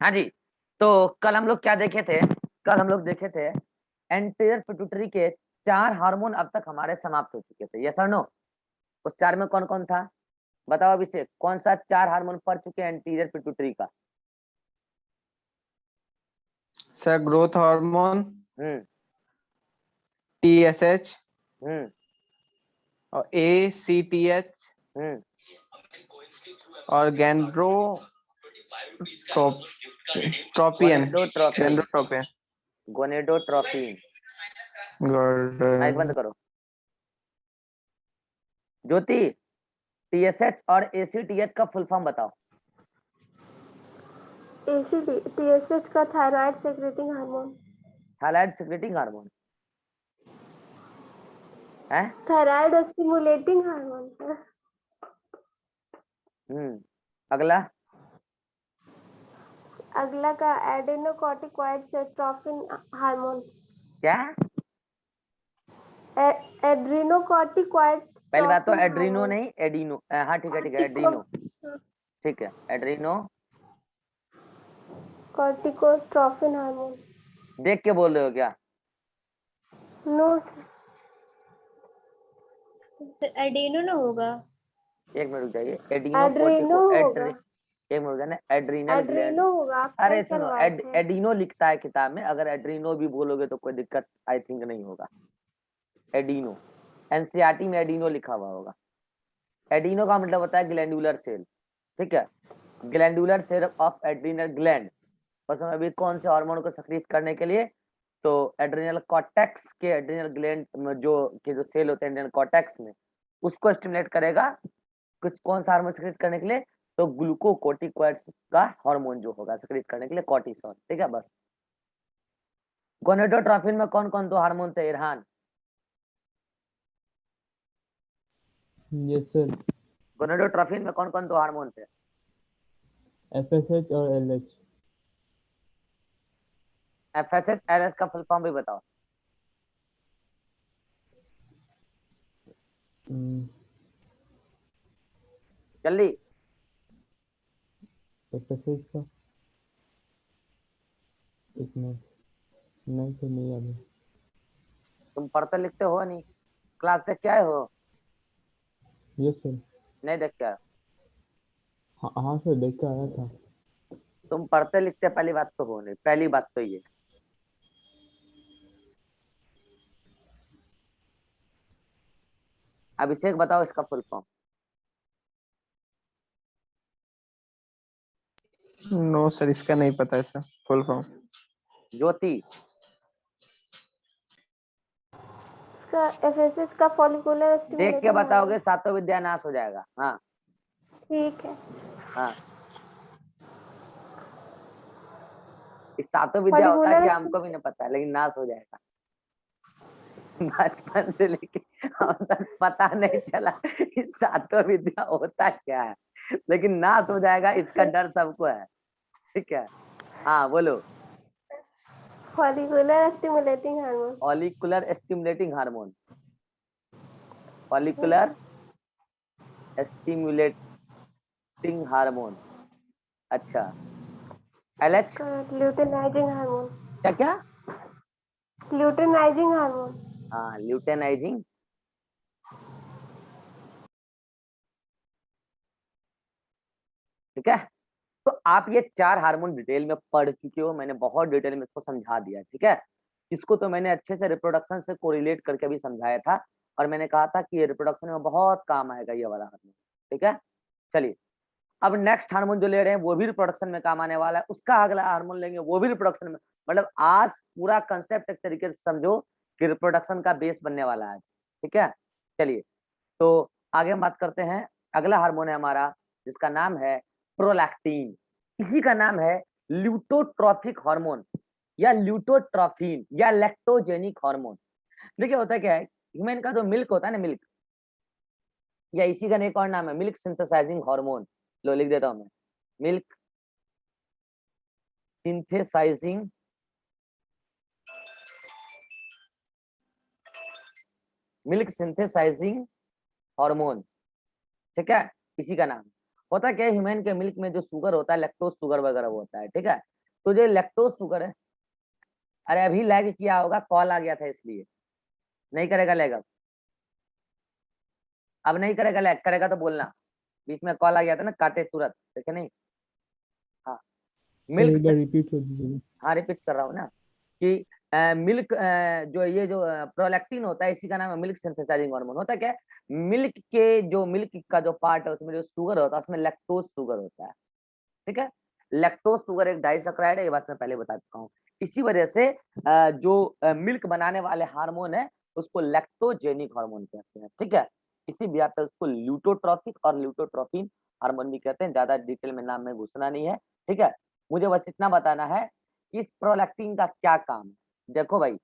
हाँ जी। तो कल हम लोग क्या देखे थे? कल हम लोग देखे थे एंटीरियर पिट्यूटरी के 4 हार्मोन अब तक हमारे समाप्त हो चुके थे। यस और नो? उस 4 में कौन कौन था? बताओ अभी से, कौन सा 4 हार्मोन पढ़ चुके हैं एंटीरियर पिट्यूटरी का? Sir growth hormone, hmm TSH hmm और ACTH हम्म और gonadotropin gonadotropin. Gonadotropin gonadotropin. Mic बंद गॉर्डन। करो। ज्योति, टीएसएच और एसीटीएच का फुल फॉर्म बताओ। TSH का thyroid secreting hormone. Thyroid secreting hormone है। Thyroid stimulating hormone. अगला अगला का एडेनोकॉर्टिकॉइड हार्मोन। क्या? एड्रीनोकॉर्टिकॉइड पहली बात तो एड्रीनो हार्मोन। नहीं, एडिनो। हाँ ठीक है, एड्रीनो। ठीक है, एड्रीनो। कॉर्टिकोस्ट्रोफिन हार्मोन। देख के बोल रहे हो क्या? नो एडेनो ना होगा। एक मिनट रुक जाइए। एडिनो एड्रीनो कोर्टिको होगा। एक मिनट रुक जाना। Adrenal gland. एड्रीनो होगा, आप अरे सही सुनो, करवाए थे। एडिनो लिखता है किताब में, अगर एड्रीनो भी बोलोगे तो कोई दिक्कत आई थिंक नहीं होगा। एडिनो, एनसीईआरटी में एडिनो लिखा हुआ होगा। एडिनो का मतलब होता है ग्लैंडुलर सेल। ठीक है, glandular cell of adrenal gland. बस अभी कौन से हार्मोन को सक्रिय करने के लिए? तो एड्रिनल कॉर्टेक्स के एड्रिनल ग्लैंड जो सेल होते हैं एड्रिनल कॉर्टेक्स में, उसको स्टिमुलेट करेगा। कौन सा हार्मोन सक्रिय करने के लिए? तो ग्लूकोकोर्टिकोइड्स का हार्मोन जो होगा सक्रिय करने के लिए कॉर्टिसोल। ठीक है बस। गोनेडोट्रोपिन में कौन कौन दो हार्मोन थे इरहान? Yes sir. गोनेडोट्रोपिन में कौन कौन दो हार्मोन थे? FSH और LH। एफएसएच एलएच का फुल फॉर्म भी बताओ। जल्दी। FSH का एक मिनट, नहीं सर नहीं याद है। तुम पढ़ते लिखते हो नहीं? क्लास देख के आए हो? Yes sir. नहीं देख के आए? हाँ हाँ सर, देख के आया था। तुम पढ़ते लिखते पहली बात तो हो नहीं, पहली बात तो ये। अभिषेक बताओ इसका फुल फॉर्म। नो सर, इसका नहीं पता है सर फुल फॉर्म। ज्योति, FSH का फॉलिकुलर देख के बताओगे सातों विद्या नाश हो जाएगा। हाँ ठीक है। हाँ, इस सातों विद्या होता है फॉलिकुलर क्या हमको भी नहीं पता है, लेकिन नाश हो जाएगा। बचपन से लेके अब तक पता नहीं चला इस सातों विद्या होता क्या है, लेकिन नाश हो जाएगा इसका डर सबको है। ठीक है, हाँ बोलो। Follicular stimulating hormone. Follicular stimulating hormone. Follicular stimulating hormone. अच्छा, एलएच ल्यूटेनाइजिंग हार्मोन। क्या क्या? Luteinising hormone. हाँ, ल्यूटेनाइजिंग। ठीक है, तो आप ये 4 हार्मोन डिटेल में पढ़ चुके हो, मैंने बहुत डिटेल में इसको समझा दिया। ठीक है, इसको तो मैंने अच्छे से रिप्रोडक्शन से कोरिलेट करके भी समझाया था, और मैंने कहा था कि ये रिप्रोडक्शन में बहुत काम आएगा ये वाला हार्मोन। ठीक है, चलिए अब नेक्स्ट हार्मोन जो ले रहे हैं वो भी रिप्रोडक्शन में काम आने वाला है, उसका अगला हार्मोन लेंगे वो भी रिप्रोडक्शन में। मतलब आज पूरा कंसेप्ट एक तरीके से समझो कि रिप्रोडक्शन का बेस बनने वाला है आज। ठीक है, चलिए तो आगे हम बात करते हैं। अगला हार्मोन है हमारा जिसका नाम है प्रोलैक्टिन। इसी का नाम है ल्यूटोट्रॉफिक हार्मोन या ल्यूटोट्रॉफिन या लैक्टोजेनिक हार्मोन। देखिए होता क्या है, ह्यूमन का जो मिल्क होता है ना, मिल्क, या इसी का एक और नाम है मिल्क सिंथेसाइजिंग हार्मोन। लो लिख देता हूं मैं, मिल्क सिंथेसाइजिंग हार्मोन। ठीक है, इसी का नाम। होता क्या है, ह्यूमन के मिल्क में जो शुगर होता है लैक्टोज शुगर वगैरह वो होता है, ठीक है। तो जो लैक्टोज शुगर है, अरे अभी लैग किया होगा, कॉल आ गया था इसलिए नहीं करेगा लैग। अब नहीं करेगा लैग, करेगा तो बोलना, बीच में कॉल आ गया था ना, काटे तुरंत, देखे नहीं। हाँ सर मिल्क एक बार रिपीट कर दीजिए। हाँ रिपीट कर रहा हूँ ना कि मिल्क जो ये जो प्रोलैक्टिन होता है, इसी का नाम है मिल्क सिंथेसाइजिंग हार्मोन। होता है क्या, मिल्क के जो मिल्क का जो पार्ट है उसमें जो शुगर होता है उसमें लैक्टोज शुगर होता है, ठीक है। लैक्टोज शुगर एक डाइसैकेराइड है, ये बात मैं पहले बता चुका हूँ। इसी वजह से जो मिल्क बनाने वाले हार्मोन है उसको लैक्टोजेनिक हार्मोन कहते हैं, ठीक है। इसी व्याप पे उसको ल्यूटोट्रॉफिक और ल्यूटोट्रॉफिन हार्मोन भी कहते हैं। ज्यादा डिटेल में नाम में घुसना नहीं है, ठीक है। मुझे बस इतना बताना है इस प्रोलैक्टिन का क्या काम है। देखो भाई,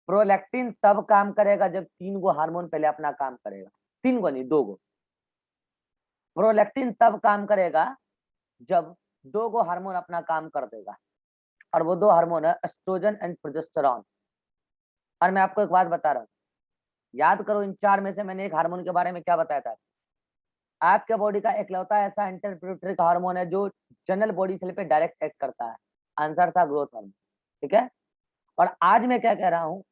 प्रोलैक्टिन तब काम करेगा जब 3 गो हार्मोन पहले अपना काम करेगा, 3 गो नहीं 2 गो। प्रोलैक्टिन तब काम करेगा जब 2 गो हार्मोन अपना काम कर देगा, और वो 2 हार्मोन है एस्ट्रोजन एंड प्रोजेस्टेरॉन। और मैं आपको एक बात बता रहा हूँ, याद करो इन 4 में से मैंने एक हार्मोन के बारे में क्या बताया था। आपके बॉडी का एकलौता ऐसा एंटरप्यूटरिक हार्मोन है जो जनरल बॉडी सेल पे डायरेक्ट एक्ट करता है, आंसर था ग्रोथ हार्मोन, ठीक है। और आज मैं क्या कह रहा हूँ,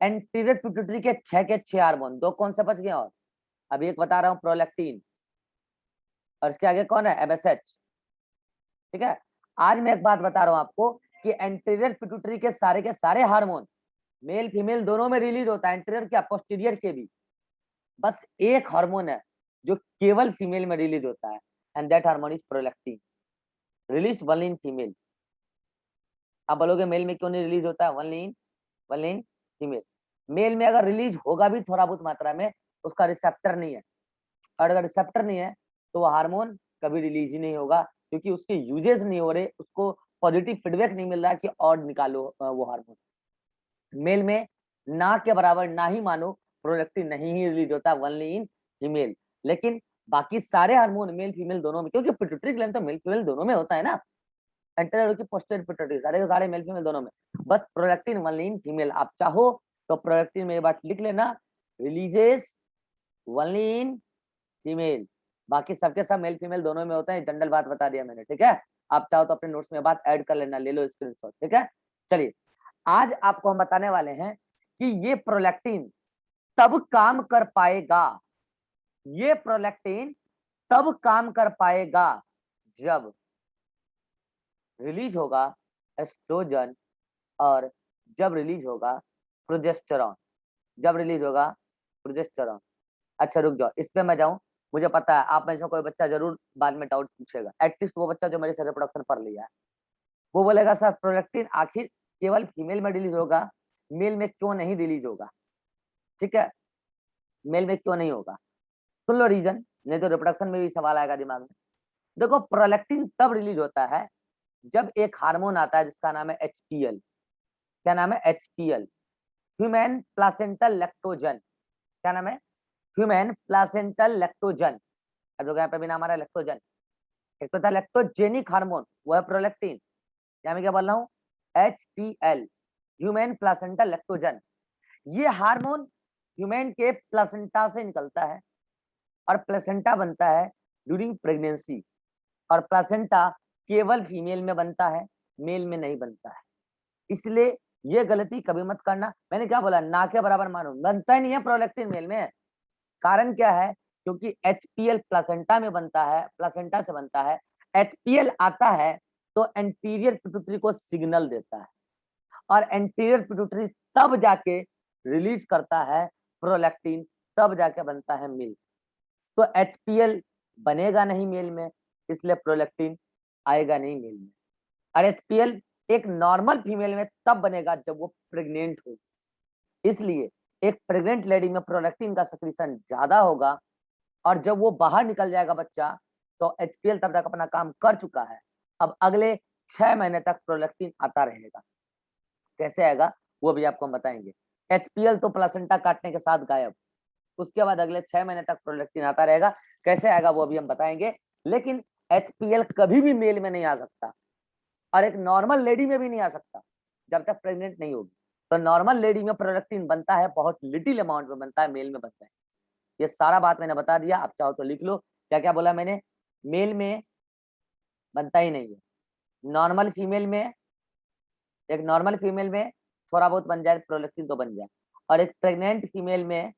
एंटीरियर पिट्यूटरी के 6 के 6 हार्मोन, 2 कौन से बच गए, और अभी एक बता रहा हूँ प्रोलैक्टिन, और इसके आगे कौन है, एमएसएच, ठीक है। आज मैं एक बात बता रहा हूँ आपको कि एंटीरियर पिट्यूटरी के सारे हार्मोन मेल फीमेल दोनों में रिलीज होता है, एंटीरियर क्या पोस्टीरियर के भी। बस एक हार्मोन है जो केवल फीमेल में रिलीज होता है, and that hormone is prolactin, release only in female. आप बोलोगे मेल में क्यों नहीं रिलीज होता है, ओनली इन फीमेल। मेल में अगर रिलीज होगा भी थोड़ा बहुत मात्रा में, उसका रिसेप्टर नहीं है, और अगर रिसेप्टर नहीं है तो वो हार्मोन कभी रिलीज ही नहीं होगा, क्योंकि उसके यूजेस नहीं हो रहे, उसको पॉजिटिव फीडबैक नहीं मिल रहा कि और निकालो वो हार्मोन। मेल में ना के बराबर ना ही मानो प्रोडक्टिव नहीं ही रिलीज होता, ओनली इन फीमेल। लेकिन बाकी सारे हार्मोन मेल फीमेल दोनों में, क्योंकि पिट्यूटरी ग्लैंड तो मेल फीमेल दोनों में होता है ना, एंटीरियर की पोस्टीरियर पिट्यूटरी, सारे के सारे मेल फीमेल दोनों में। बस प्रोडक्टिन ओनली इन फीमेल। आप चाहो तो प्रोडक्टिन में ये बात लिख लेना, रिलीजेस ओनली इन फीमेल, बाकी सबके सब मेल फीमेल दोनों में होता है। जनरल बात बता दिया मैंने, ठीक है। आप चाहो तो अपने नोट्स में बात ऐड कर लेना, ले लो स्क्रीनशॉट, ठीक है। चलिए आज आपको हम बताने वाले हैं कि ये प्रोलैक्टिन तब काम कर पाएगा, ये प्रोलैक्टिन तब काम कर पाएगा जब रिलीज होगा एस्ट्रोजन, और जब रिलीज होगा प्रोजेस्टेरॉन, जब रिलीज होगा प्रोजेस्टेरॉन। अच्छा रुक जाओ, इस पे मैं जाऊं, मुझे पता है आप में से कोई बच्चा जरूर बाद में डाउट पूछेगा, एटलीस्ट वो बच्चा जो मेरे से रिप्रोडक्शन पढ़ लिया है, वो बोलेगा सर प्रोलैक्टिन आखिर केवल फीमेल में रिलीज होगा, मेल में क्यों नहीं रिलीज होगा, ठीक है, मेल में क्यों नहीं होगा। सुन लो रीजन, नहीं तो रिप्रोडक्शन में भी सवाल आएगा दिमाग में। देखो प्रोलैक्टिन तब रिलीज होता है जब एक हार्मोन आता है जिसका नाम है एचपीएल। क्या नाम है, एचपीएल, ह्यूमन प्लासेंटल लैक्टोजन। क्या नाम है, ह्यूमन प्लासेंटल लैक्टोजन। अब जो यहाँ पे भी नाम आ रहा है लैक्टोजन, एक तो था लैक्टोजेनिक हार्मोन, वो है प्रोलैक्टिन। यहाँ मैं क्या बोल रहा हूँ, एचपीएल, ह्यूमन प्लासेंटल लैक्टोजन। ये हार्मोन ह्यूमन के प्लासेंटा से निकलता है, और प्लेसेंटा बनता है ड्यूरिंग प्रेगनेंसी, और प्लासेंटा केवल फीमेल में बनता है, मेल में नहीं बनता है। इसलिए ये गलती कभी मत करना, मैंने क्या बोला, ना के बराबर मानो, बनता ही नहीं है प्रोलैक्टिन मेल में। कारण क्या है, क्योंकि एचपीएल प्लासेंटा में बनता है, प्लासेंटा से बनता है। एचपीएल आता है तो एंटीरियर पिट्यूटरी को सिग्नल देता है, और एंटीरियर पिट्यूटरी तब जाके रिलीज करता है प्रोलैक्टिन, तब जाके बनता है मिल्क। तो एचपीएल बनेगा नहीं मेल में, इसलिए प्रोलैक्टिन आएगा नहीं मेल में। और एचपीएल एक नॉर्मल फीमेल में तब बनेगा जब वो प्रेग्नेंट हो, इसलिए एक प्रेग्नेंट लेडी में प्रोलैक्टिन का सक्रीशन ज्यादा होगा, और जब वो बाहर निकल जाएगा बच्चा तो एचपीएल तब तक अपना काम कर चुका है। अब अगले 6 महीने तक प्रोलैक्टिन आता रहेगा। कैसे आएगा वो भी आपको हम बताएंगे। एचपीएल तो प्लासेंटा काटने के साथ गायब, उसके बाद अगले 6 महीने तक प्रोलैक्टिन आता रहेगा। कैसे आएगा वो भी हम बताएंगे। लेकिन एचपीएल कभी भी मेल में नहीं आ सकता, और एक नॉर्मल लेडी में भी नहीं आ सकता जब तक प्रेग्नेंट नहीं होगी। तो नॉर्मल लेडी में प्रोलैक्टिन बनता है, बहुत लिटिल अमाउंट में बनता है, मेल में बनता है। ये सारा बात मैंने बता दिया, आप चाहो तो लिख लो। क्या क्या बोला मैंने, मेल में बनता ही नहीं है। नॉर्मल फीमेल में, एक नॉर्मल फीमेल में थोड़ा बहुत बन जाए प्रोलैक्टिन तो बन जाए, और एक प्रेग्नेंट फीमेल में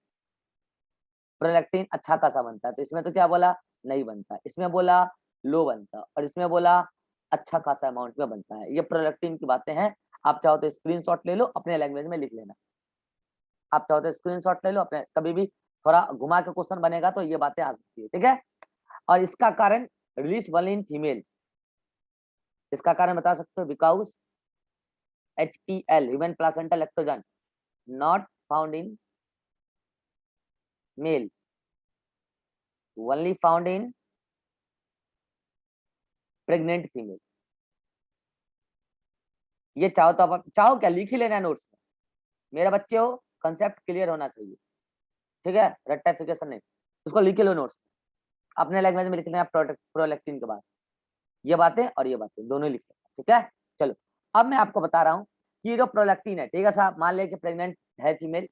प्रोलैक्टिन अच्छा खासा बनता है। तो इसमें तो क्या बोला, नहीं बनता, इसमें बोला लो बनता, और इसमें बोला अच्छा खासा अमाउंट में बनता है। ये प्रोलैक्टिन की बातें हैं। आप चाहो तो स्क्रीनशॉट ले लो, अपने लैंग्वेज में लिख लेना। आप चाहो तो स्क्रीनशॉट ले लो अपने, कभी भी थोड़ा घुमा के क्वेश्चन बनेगा तो ये बातें आ सकती है, ठीक है। और इसका कारण रिलीज ओनली इन फीमेल, इसका कारण बता सकते हो, because HPL human placenta lactogen not found in male, only found in pregnant female. ये चाहो तो आप चाहो क्या लिख ही लेना नोट्स में, मेरा बच्चे हो कंसेप्ट क्लियर होना चाहिए, ठीक है, रेक्टिफिकेशन नहीं, उसको लिख लो नोट्स में, अपने लैंग्वेज में लिख लेना प्रोलैक्टिन के बाद, ये बातें और ये बातें दोनों लिख लेना, ठीक है। चलो अब मैं आपको बता रहा हूँ कि जो प्रोलैक्टिन है, ठीक है साहब, मान लिया कि प्रेग्नेंट है फीमेल,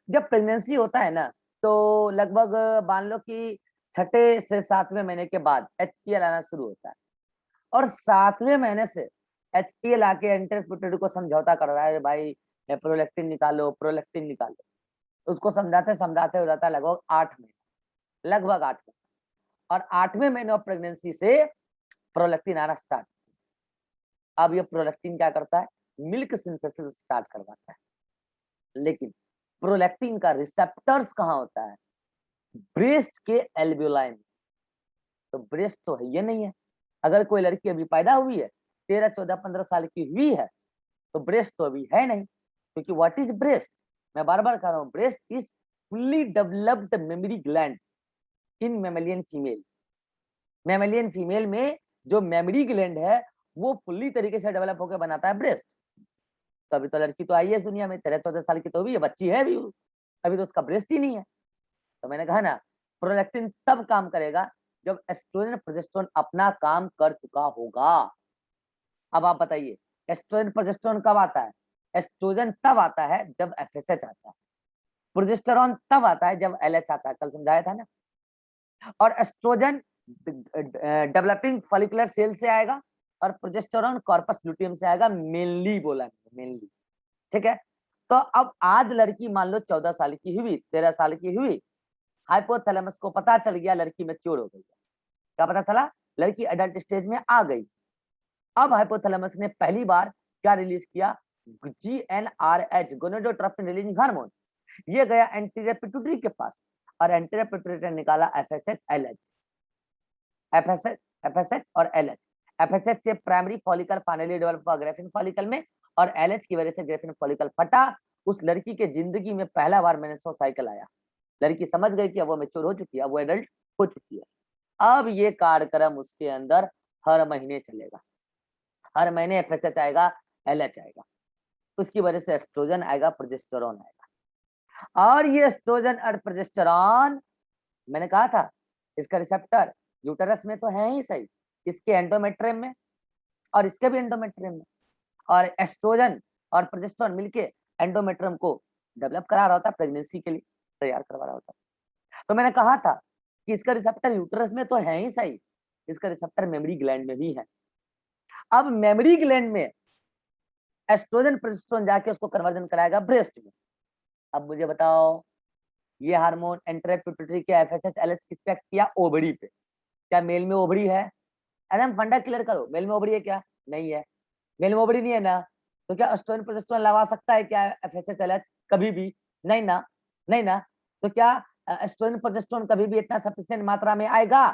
जब प्रेगनेंसी होता है ना तो लगभग मान लो कि 6 से 7वें महीने के बाद HPL आना शुरू होता है, और 7वें महीने से HPL आके एंटर को समझौता कर रहा है, भाई प्रोलैक्टिन निकालो, प्रोलैक्टिन निकालो। उसको समझाते समझाते हो जाता है लगभग 8 महीने, लगभग 8 महीने, और 8वें महीने ऑफ प्रेगनेंसी से प्रोलैक्टिन आना स्टार्ट। अब ये प्रोलैक्टिन क्या करता है, मिल्क सिंथेसिस स्टार्ट करवाता है, लेकिन प्रोलैक्टिन का रिसेप्टर्स कहाँ होता है, ब्रेस्ट के एल्वियोलाई में। तो ब्रेस्ट तो है ये नहीं है, अगर कोई लड़की अभी पैदा हुई है 13, 14, 15 साल की हुई है तो ब्रेस्ट तो अभी है नहीं, क्योंकि व्हाट इज ब्रेस्ट, मैं बार बार कह रहा हूँ, breast is fully developed memory gland in mammalian female. Mammalian female में जो मेमोरी ग्लैंड है वो फुल्ली तरीके से डेवलप होकर बनाता है ब्रेस्ट। तो अभी तो लड़की तो आई है दुनिया में, 13, 14 साल की तो हुई है, बच्ची है अभी तो उसका ब्रेस्ट ही नहीं है। तो मैंने कहा ना, प्रोलैक्टिन तब काम करेगा जब एस्ट्रोजन प्रोजेस्टेरोन अपना काम कर चुका होगा। अब आप बताइए एस्ट्रोजन प्रोजेस्टेरोन कब आता है, एस्ट्रोजन तब आता है जब FSH आता है, प्रोजेस्टेरोन तब आता है जब LH आता है, कल समझाया था ना। और एस्ट्रोजन डेवलपिंग फॉलिकुलर सेल से आएगा और प्रोजेस्टेरोन कॉर्पस लुटियम से आएगा, मेनली बोला मेनली, ठीक है। तो अब आज लड़की मान लो 14 साल की हुई, 13 साल की हुई, हाइपोथैलेमस को पता चल गया लड़की मैच्योर हो गई है। क्या पता चला, लड़की एडल्ट स्टेज में आ गई। अब हाइपोथैलेमस ने पहली बार क्या रिलीज किया, GnRH गोनेडोट्रोपिन रिलीजिंग हार्मोन। ये गया एंटीरियर पिट्यूटरी के पास, और एंटीरियर पिट्यूटरी ने निकाला FSH LH, FSH और LH। FSH से प्राइमरी फॉलिकल फाइनली डेवलप हुआ ग्रेफिन फॉलिकल में, और LH की वजह से ग्रेफिन फॉलिकल फटा। उस लड़की के जिंदगी में पहला बार मेंस्ट्रुअल साइकिल आया, लड़की समझ गई कि अब वो मैच्योर हो चुकी है, अब वो एडल्ट हो चुकी है। अब ये कार्यक्रम उसके अंदर हर महीने चलेगा, हर महीने FSH आएगा, LH आएगा, उसकी वजह से एस्ट्रोजन आएगा, प्रोजेस्टेरोन आएगा। और ये एस्ट्रोजन और प्रोजेस्टेरोन मैंने कहा था इसका रिसेप्टर यूटेरस में तो है ही सही, इसके एंडोमेट्रियम में और इसके भी एंडोमेट्रियम में, और एस्ट्रोजन और प्रोजेस्टेरोन मिलके एंडोमेट्रियम को डेवलप करा रहा होता है, प्रेगनेंसी के लिए तैयार करवा रहा होता है। तो मैंने कहा था कि इसका रिसेप्टर यूटेरस में तो है ही सही, इसका रिसेप्टर मेमोरी ग्लैंड में भी है। अब मेमोरी ग्लैंड में एस्ट्रोजन प्रोजेस्टेरोन जाके उसको कन्वर्जन कराएगा ब्रेस्ट में। अब मुझे बताओ ये हार्मोन एंटीरियर पिट्यूटरी के FSH LH किस पे एक्ट किया, ओवरी पे। क्या मेल में ओवरी है, एकदम फंडा क्लियर करो, मेल में ओवरी है क्या, नहीं है, मेल में ओवरी नहीं है ना, तो क्या एस्ट्रोजन प्रोजेस्टेरोन लगा सकता है क्या FSH LH, कभी भी नहीं ना, नहीं ना। तो क्या एस्ट्रोजन प्रोजेस्टेरोन कभी भी इतना सफिशिएंट मात्रा में आएगा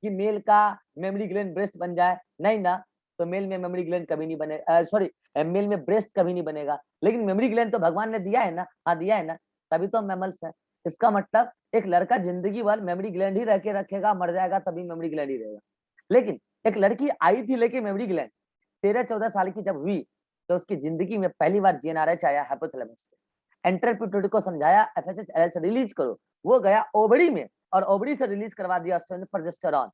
कि मेल का मेमोरी ग्लैंड ब्रेस्ट बन जाए, नहीं ना। तो मेल में मेमोरी ग्लैंड कभी नहीं बनेगा, सॉरी मेल में ब्रेस्ट कभी नहीं बनेगा, लेकिन मेमोरी ग्लैंड तो भगवान ने दिया है ना, हाँ दिया है ना, तभी तो मैमल्स है। इसका मतलब एक लड़का जिंदगी भर मेमोरी ग्लैंड ही रह के रखेगा, मर जाएगा तभी मेमोरी ग्लैंड ही रहेगा। लेकिन एक लड़की आई थी लेके मेमोरी ग्लैंड 13, 14 साल की जब हुई तो उसकी जिंदगी में पहली बार GnRH आया हाइपोथैलेमस से, एंटीरियर पिट्यूटरी को समझाया FSH LH रिलीज करो, वो गया ओवरी में और ओवरी से रिलीज करवा दिया एस्ट्रोजन प्रोजेस्टेरोन,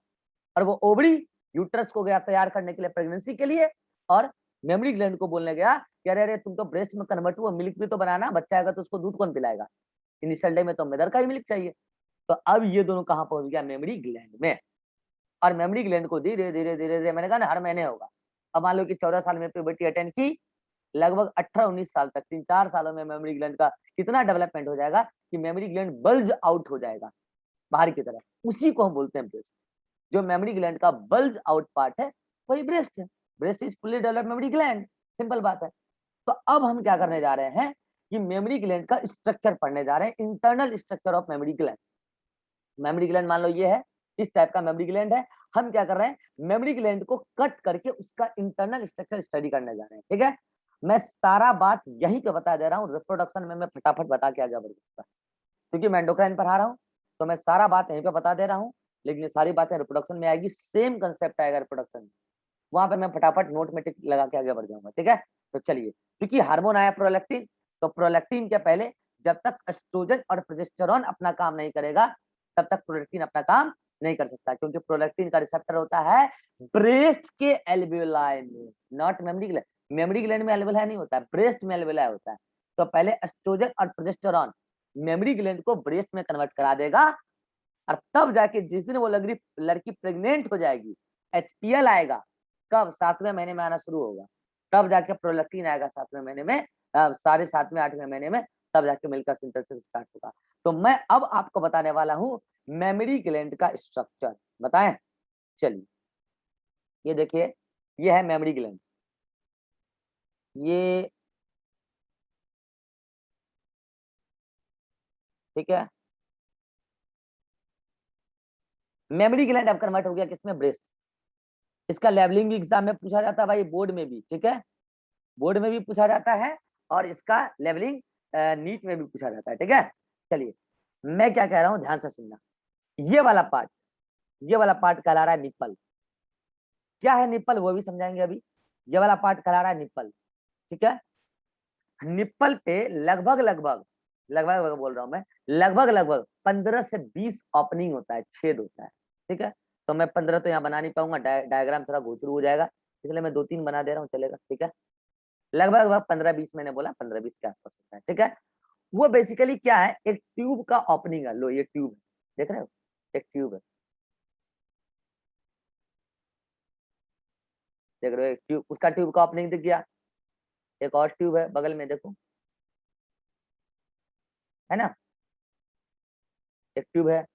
और वो ओवरी यूट्रस को गया तैयार करने के लिए प्रेगनेंसी के लिए, और मेमोरी ग्लैंड को बोलने गया कि अरे अरे तुम तो ब्रेस्ट में कन्वर्ट हुआ, मिल्क भी तो बनाना, बच्चा आएगा तो उसको दूध कौन पिलाएगा, इनिशियल डे में तो मदर का ही मिल्क चाहिए। तो अब ये दोनों कहां पहुंच गया, मेमोरी ग्लैंड में। और मेमोरी ग्लैंड को धीरे धीरे धीरे धीरे मैंने कहा ना हर महीने होगा। अब मान लो कि 14 साल में प्यूबर्टी अटेंड की, लगभग 18-19 साल तक 3-4 सालों में मेमोरी ग्लैंड का कितना डेवलपमेंट हो जाएगा कि मेमोरी ग्लैंड बल्ज आउट हो जाएगा बाहर की तरफ, उसी को हम बोलते हैं ब्रेस्ट। जो मेमोरी ग्लैंड का बल्ज आउट पार्ट है वही ब्रेस्ट है। Breast is fully developed memory gland, simple बात है। तो अब हम क्या करने जा रहे हैं कि मेमोरी ग्लैंड का स्ट्रक्चर पढ़ने जा रहे हैं, internal structure of memory gland. Memory gland मान लो ये है, इस टाइप का मेमोरी ग्लैंड है। हम क्या कर रहे हैं, मेमोरी ग्लैंड को कट करके उसका इंटरनल स्ट्रक्चर स्टडी करने जा रहे हैं, ठीक है। मैं सारा बात यहीं पे बता दे रहा हूँ, रिप्रोडक्शन में मैं फटाफट बता के आगे बढ़ सकता, क्योंकि मैं एंडोक्राइन पढ़ा रहा हूँ तो मैं सारा बात यहीं पे बता दे रहा हूँ, लेकिन ये सारी बातें रिप्रोडक्शन में आएगी, सेम कंसेप्ट आएगा रिप्रोडक्शन में, वहां पे मैं फटाफट नोट में टिक लगा के आगे बढ़ जाऊंगा, ठीक है। तो चलिए, क्योंकि हार्मोन आया प्रोलैक्टिन, तो प्रोलैक्टिन के पहले जब तक एस्ट्रोजन और प्रोजेस्टेरोन अपना काम नहीं करेगा तब तक प्रोलैक्टिन अपना काम नहीं कर सकता, क्योंकि प्रोलैक्टिन का रिसेप्टर होता है ब्रेस्ट के एल्वियोलाई में, not memory gland. Memory gland में एल्वियोलाई नहीं होता है, ब्रेस्ट में एल्वियोलाई होता है। तो पहले एस्ट्रोजन और प्रोजेस्टेरोन मेमोरी ग्लैंड को ब्रेस्ट में कन्वर्ट करा देगा, और तब जाके जिस दिन वो लड़की प्रेग्नेंट हो जाएगी, HPL आएगा, कब 7वें महीने में आना शुरू होगा, तब जाके प्रोलैक्टिन आएगा 7वें महीने में, साढ़े 7वें 8वें महीने में, तब जाके मिल्क का सिंथेसिस स्टार्ट होगा। तो मैं अब आपको बताने वाला हूँ मेमोरी ग्लैंड का स्ट्रक्चर, बताएं। चलिए, ये देखिए, ये है मेमोरी ग्लैंड, ये ठीक है। मेमोरी ग्लैंड अब कन्वर्ट हो गया किसमें, ब्रेस्ट। इसका लेवलिंग भी एग्जाम में पूछा जाता है भाई, बोर्ड में भी, ठीक है, बोर्ड में भी पूछा जाता है, और इसका लेवलिंग नीट में भी पूछा जाता है, ठीक है। चलिए, मैं क्या कह रहा हूं ध्यान से सुनना। ये वाला पार्ट, ये वाला पार्ट कहला रहा है निप्पल। क्या है निप्पल वो भी समझाएंगे अभी। ये वाला पार्ट कहला रहा है निप्पल, ठीक है। निप्पल पे लगभग लगभग लगभग बोल रहा हूं मैं, लगभग लगभग 15 से 20 ओपनिंग होता है, छेद होता है, ठीक है। तो मैं 15 तो यहाँ बना नहीं पाऊंगा, डायग्राम थोड़ा घोचरू हो जाएगा, इसलिए मैं 2-3 बना दे रहा हूँ, चलेगा, ठीक है। लगभग लगभग 15-20 मैंने बोला, 15-20 के आसपास होता है, ठीक है। वो बेसिकली क्या है, एक ट्यूब का ओपनिंग है। लो ये ट्यूब है, देख रहे हो, एक ट्यूब है, देख रहे हो, एक ट्यूब, उसका ट्यूब का ओपनिंग दिख गया। एक और ट्यूब है बगल में, देखो, है ना, एक ट्यूब है,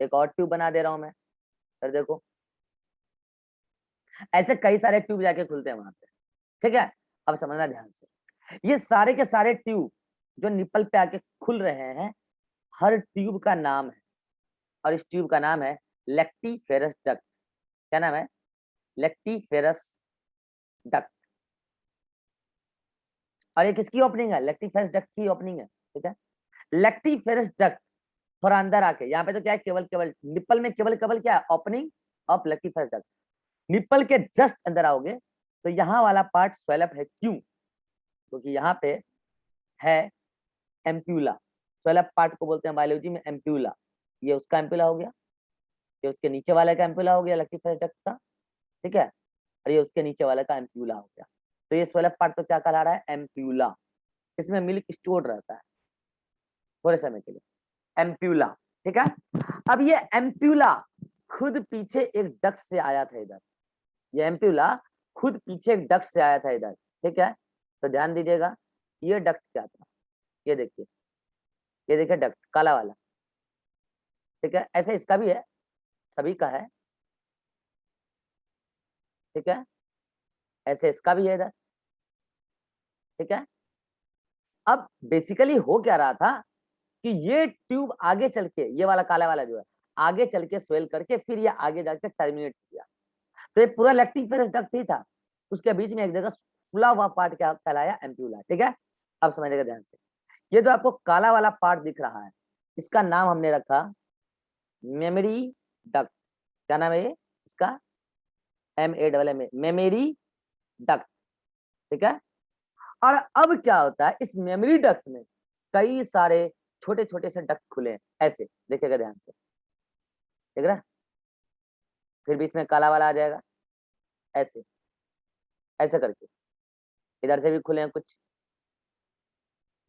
एक और ट्यूब बना दे रहा हूं मैं, फिर देखो, ऐसे कई सारे ट्यूब जाके खुलते हैं वहां पे, ठीक है। अब समझना ध्यान से, ये सारे के सारे ट्यूब जो निप्पल पे आके खुल रहे हैं, हर ट्यूब का नाम है, और इस ट्यूब का नाम है लेक्टिफेरस डक्ट। क्या नाम है, लेक्टिफेरस डक्ट। और ये किसकी ओपनिंग है, लेक्टिफेरस डक्ट की ओपनिंग है, ठीक है। लेक्टिफेरस डक्ट थोड़ा अंदर आके, यहाँ पे तो क्या है, केवल केवल निप्पल में केवल केवल क्या है, opening of lactiferous duct. Nipple के जस्ट अंदर आओगे तो यहाँ वाला पार्ट स्वेलअप है, क्यों, क्योंकि यहाँ पे है एम्प्यूला। स्वेलअप पार्ट को बोलते हैं बायोलॉजी में एम्प्यूला। ये उसका एम्प्यूला हो गया, ये उसके नीचे वाले का एम्प्यूला हो गया लेक्टिफेरस डक्ट का, ठीक है, और ये उसके नीचे वाले का एम्प्यूला हो गया। तो ये स्वेलअप पार्ट तो क्या कहला रहा है, एम्प्यूला। इसमें मिल्क स्टोर रहता है थोड़े समय के लिए, एम्प्यूला, ठीक है। अब ये एम्प्यूला खुद पीछे एक डक्ट से आया था इधर, ये एम्प्यूला खुद पीछे एक डक्ट से आया था इधर, ठीक है। तो ध्यान दीजिएगा, ये डक्ट क्या था, ये देखिए, ये देखिए डक्ट काला वाला, ठीक है। ऐसे इसका भी है, सभी का है, ठीक है, ऐसे इसका भी है इधर, ठीक है। अब बेसिकली हो क्या रहा था कि ये ट्यूब आगे चल के, ये वाला काला वाला जो है, आगे चल के स्वेल करके फिर ये आगे जाके टर्मिनेट किया। तो ये पूरा लेक्टिफेरस डक्ट ही था, उसके बीच में एक जगह खुला हुआ पार्ट क्या कहलाया, एम्प्यूला, ठीक है। अब समझिएगा ध्यान से, ये जो आपको काला वाला पार्ट दिख रहा है, इसका नाम हमने रखा मेमोरी डक्ट। क्या नाम है ये इसका, MAMM, मेमोरी डक्ट, ठीक है। और अब क्या होता है, इस मेमोरी डक्ट में कई सारे छोटे छोटे से डक्ट खुले हैं, ऐसे देखिएगा ध्यान से, देख रहा, फिर बीच में काला वाला आ जाएगा, ऐसे ऐसे करके, इधर से भी खुले हैं कुछ,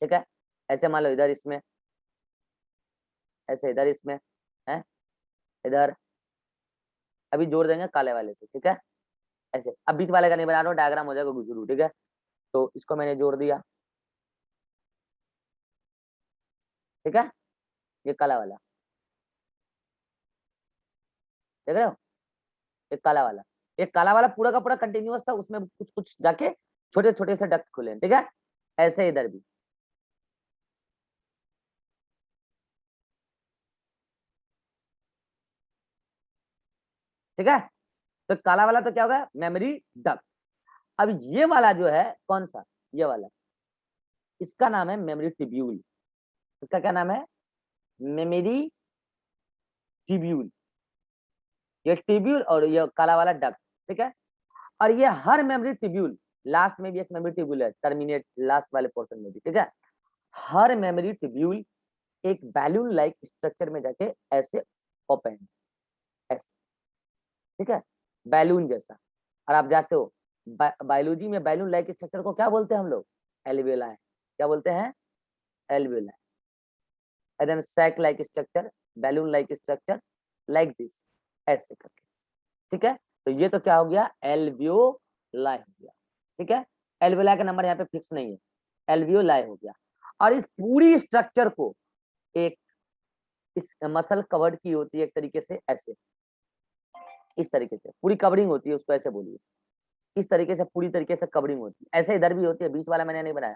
ठीक है। ऐसे मान लो इधर इसमें, ऐसे इधर इसमें, है इधर, अभी जोड़ देंगे काले वाले से, ठीक है ऐसे। अब बीच वाले का नहीं बना रहा हूँ, डायग्राम हो जाएगा गुजरू, ठीक है। तो इसको मैंने जोड़ दिया, ठीक है, ये काला वाला देख रहे हो, ये काला वाला, ये काला वाला पूरा का पूरा कंटिन्यूअस था, उसमें कुछ कुछ जाके छोटे छोटे से डक्ट खुले, ठीक है। ऐसे इधर भी, ठीक है। तो काला वाला तो क्या होगा, मेमोरी डक्ट। अब ये वाला जो है कौन सा, ये वाला, इसका नाम है मेमोरी ट्यूब्यूल। इसका क्या नाम है, मेमोरी ट्यूब्यूल। ये ट्यूब्यूल और ये काला वाला डक्ट, ठीक है। और ये हर मेमोरी ट्यूब्यूल, लास्ट में भी एक मेमोरी ट्यूब्यूल है, टर्मिनेट लास्ट वाले पोर्शन में भी, ठीक है। हर मेमोरी ट्यूब्यूल एक बैलून लाइक स्ट्रक्चर में जाके ऐसे ओपन, ऐसे, ठीक है, बैलून जैसा। और आप जाते हो बायोलॉजी में बैलून लाइक स्ट्रक्चर को क्या बोलते हैं हम लोग, एल्वियोलाई। क्या बोलते हैं, एल्वियोलाई। एकदम sac like structure, balloon like structure, like this, ऐसे करके, ठीक है। तो ये तो क्या हो गया, एल्वियोलाई हो गया, ठीक है। एल्वियोलाई का नंबर यहाँ पे फिक्स नहीं है, एल्वियोलाई हो गया। और इस पूरी स्ट्रक्चर को एक इस मसल कवर्ड की होती है एक तरीके से, ऐसे, इस तरीके से पूरी कवरिंग होती है, उसको ऐसे बोलिए, इस तरीके से पूरी तरीके से कवरिंग होती है। ऐसे इधर भी होती है, बीच वाला मैंने नहीं बनाया,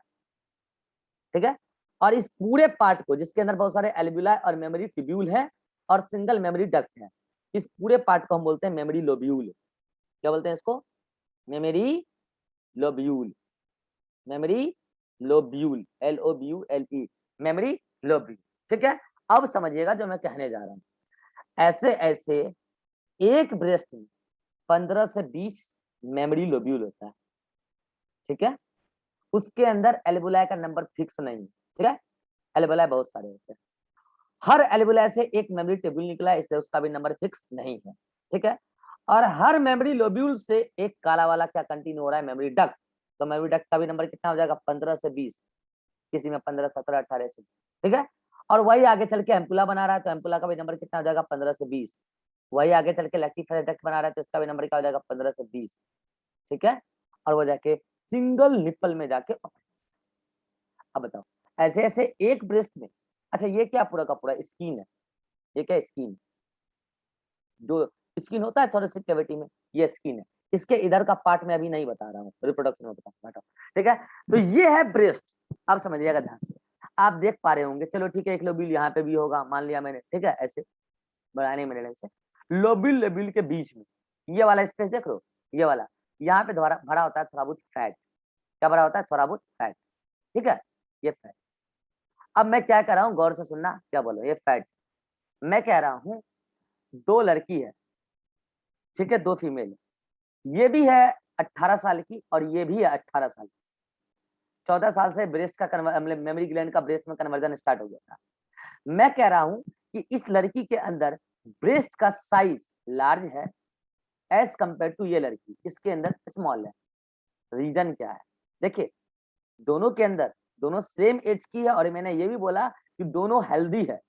ठीक है। और इस पूरे पार्ट को, जिसके अंदर बहुत सारे एल्वियोलाई और मेमोरी ट्यूब्यूल है और सिंगल मेमोरी डक्ट है, इस पूरे पार्ट को हम बोलते हैं मेमोरी लोब्यूल। क्या बोलते हैं इसको, memory lobule, memory lobule, LOBULE, memory lobule, ठीक है। अब समझिएगा जो मैं कहने जा रहा हूं, ऐसे ऐसे एक ब्रेस्ट में 15 से 20 मेमोरी लोब्यूल होता है, ठीक है। उसके अंदर एल्वियोलाई का नंबर फिक्स नहीं है, ठीक है। एल्वियोलाई बहुत सारे होते हैं, हर एल्वियोलाई से एक मेमोरी ट्यूब्यूल निकला है, इसलिए उसका भी नंबर फिक्स नहीं है, ठीक है। और हर मेमोरी लोब्यूल से एक काला वाला क्या कंटिन्यू हो रहा है, मेमोरी डक्ट। तो मेमोरी डक्ट का भी नंबर कितना हो जाएगा, 15 से 20, किसी में 15, 17, 18 से, ठीक है। और वही आगे चल के एम्पुला बना रहा है, तो एम्पुला का भी नंबर कितना हो जाएगा, 15 से 20। वही आगे चल के लैक्टिफायर डक्ट बना रहा है, तो इसका भी नंबर क्या हो जाएगा, 15 से 20, ठीक है। और वो जाके सिंगल निप्पल में जाके, अब बताओ, ऐसे ऐसे एक ब्रेस्ट में, अच्छा ये क्या पूरा का पूरा स्किन है, ये क्या स्किन, जो स्किन होता है थोरेसिक कैविटी में, ये स्किन है। इसके इधर का पार्ट में अभी नहीं बता रहा हूँ, रिप्रोडक्शन में बता रहा हूँ, ठीक है। तो ये है ब्रेस्ट, अब समझिएगा ध्यान से, आप देख पा रहे होंगे, चलो ठीक है, एक लोब्यूल यहाँ पे भी होगा, मान लिया मैंने, ठीक है, ऐसे बढ़ाने मेरे ढंग से, लोब्यूल लोब्यूल के बीच में ये वाला स्पेस देख लो, ये वाला, यहाँ पे भरा होता है थोड़ा बहुत फैट। क्या भरा होता है, थोड़ा बहुत फैट, ठीक है, ये फैट। अब मैं क्या कह रहा हूँ, गौर से सुनना, क्या बोलो, ये फैट, मैं कह रहा हूँ 2 लड़की है, ठीक है, 2 फीमेल है, ये भी है 18 साल की और ये भी है 18 साल की। 14 साल से ब्रेस्ट का मेमोरी ग्लैंड का ब्रेस्ट में कन्वर्जन स्टार्ट हो गया था। मैं कह रहा हूं कि इस लड़की के अंदर ब्रेस्ट का साइज लार्ज है एज कंपेयर टू ये लड़की, इसके अंदर स्मॉल है। रीजन क्या है, देखिए, दोनों के अंदर, दोनों सेम एज की है, और मैंने ये भी बोला कि दोनों हेल्दी है,